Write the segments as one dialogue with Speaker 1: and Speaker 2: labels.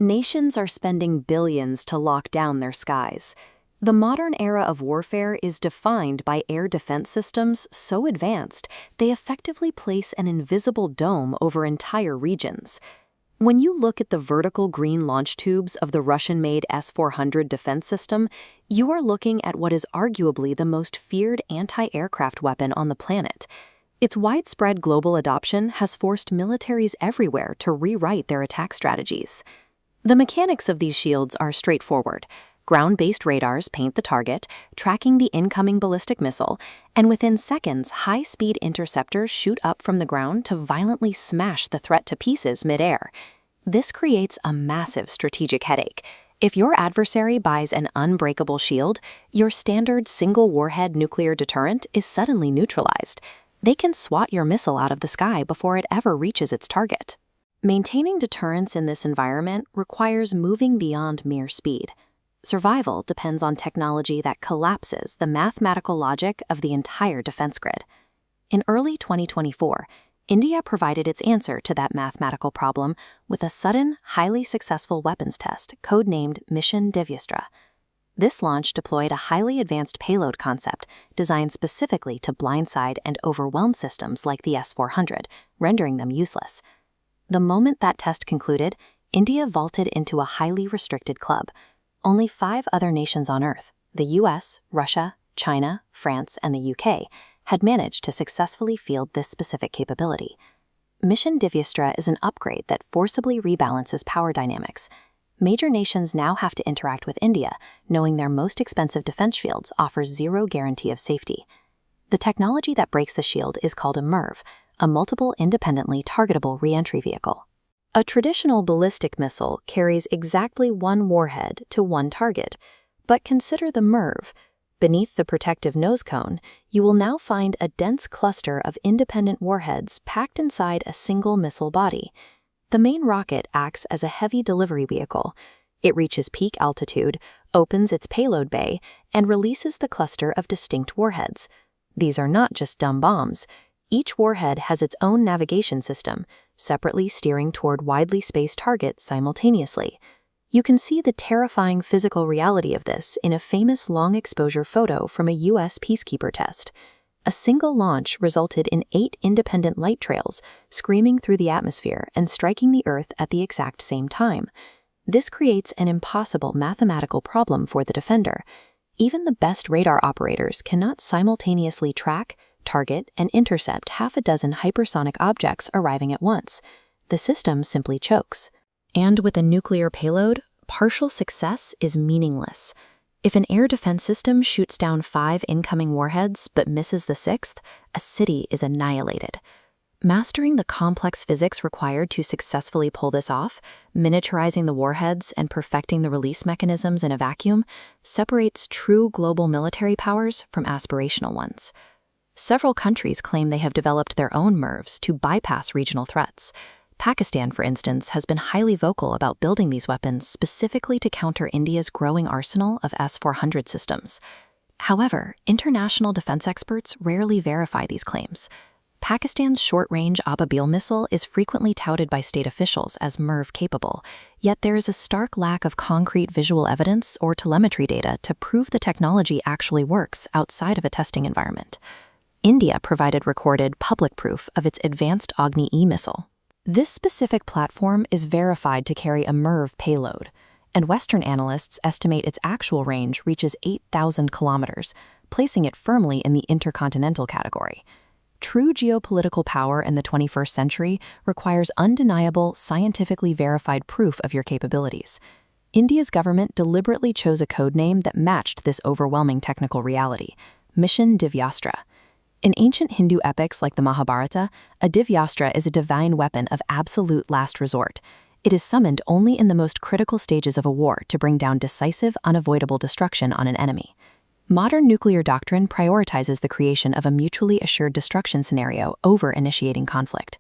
Speaker 1: Nations are spending billions to lock down their skies. The modern era of warfare is defined by air defense systems so advanced they effectively place an invisible dome over entire regions. When you look at the vertical green launch tubes of the Russian-made S-400 defense system, you are looking at what is arguably the most feared anti-aircraft weapon on the planet. Its widespread global adoption has forced militaries everywhere to rewrite their attack strategies. The mechanics of these shields are straightforward. Ground-based radars paint the target, tracking the incoming ballistic missile, and within seconds, high-speed interceptors shoot up from the ground to violently smash the threat to pieces mid-air. This creates a massive strategic headache. If your adversary buys an unbreakable shield, your standard single-warhead nuclear deterrent is suddenly neutralized. They can swat your missile out of the sky before it ever reaches its target. Maintaining deterrence in this environment requires moving beyond mere speed. Survival depends on technology that collapses the mathematical logic of the entire defense grid. In early 2024, India provided its answer to that mathematical problem with a sudden, highly successful weapons test codenamed Mission Divyastra. This launch deployed a highly advanced payload concept designed specifically to blindside and overwhelm systems like the S-400, rendering them useless. The moment that test concluded, India vaulted into a highly restricted club. Only 5 other nations on Earth, the US, Russia, China, France, and the UK, had managed to successfully field this specific capability. Mission Divyastra is an upgrade that forcibly rebalances power dynamics. Major nations now have to interact with India, knowing their most expensive defense shields offer zero guarantee of safety. The technology that breaks the shield is called a MIRV, a multiple independently targetable re-entry vehicle. A traditional ballistic missile carries exactly one warhead to one target, but consider the MIRV. Beneath the protective nose cone, you will now find a dense cluster of independent warheads packed inside a single missile body. The main rocket acts as a heavy delivery vehicle. It reaches peak altitude, opens its payload bay, and releases the cluster of distinct warheads. These are not just dumb bombs. Each warhead has its own navigation system, separately steering toward widely spaced targets simultaneously. You can see the terrifying physical reality of this in a famous long-exposure photo from a US peacekeeper test. A single launch resulted in 8 independent light trails screaming through the atmosphere and striking the Earth at the exact same time. This creates an impossible mathematical problem for the defender. Even the best radar operators cannot simultaneously track, target, and intercept half a dozen hypersonic objects arriving at once. The system simply chokes. And with a nuclear payload, partial success is meaningless. If an air defense system shoots down 5 incoming warheads but misses the 6th, a city is annihilated. Mastering the complex physics required to successfully pull this off, miniaturizing the warheads and perfecting the release mechanisms in a vacuum, separates true global military powers from aspirational ones. Several countries claim they have developed their own MIRVs to bypass regional threats. Pakistan, for instance, has been highly vocal about building these weapons specifically to counter India's growing arsenal of S-400 systems. However, international defense experts rarely verify these claims. Pakistan's short-range Ababil missile is frequently touted by state officials as MIRV-capable, yet there is a stark lack of concrete visual evidence or telemetry data to prove the technology actually works outside of a testing environment. India provided recorded public proof of its advanced Agni-E missile. This specific platform is verified to carry a MIRV payload, and Western analysts estimate its actual range reaches 8,000 kilometers, placing it firmly in the intercontinental category. True geopolitical power in the 21st century requires undeniable, scientifically verified proof of your capabilities. India's government deliberately chose a code name that matched this overwhelming technical reality, Mission Divyastra. In ancient Hindu epics like the Mahabharata, a Divyastra is a divine weapon of absolute last resort. It is summoned only in the most critical stages of a war to bring down decisive, unavoidable destruction on an enemy. Modern nuclear doctrine prioritizes the creation of a mutually assured destruction scenario over initiating conflict.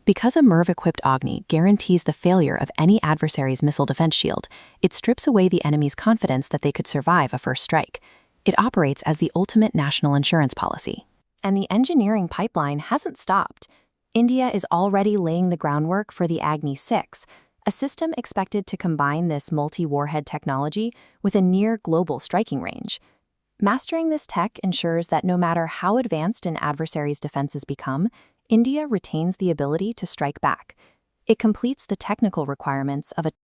Speaker 1: Because a MIRV-equipped Agni guarantees the failure of any adversary's missile defense shield, it strips away the enemy's confidence that they could survive a first strike. It operates as the ultimate national insurance policy. And the engineering pipeline hasn't stopped. India is already laying the groundwork for the Agni 6, a system expected to combine this multi-warhead technology with a near-global striking range. Mastering this tech ensures that no matter how advanced an adversary's defenses become, India retains the ability to strike back. It completes the technical requirements of a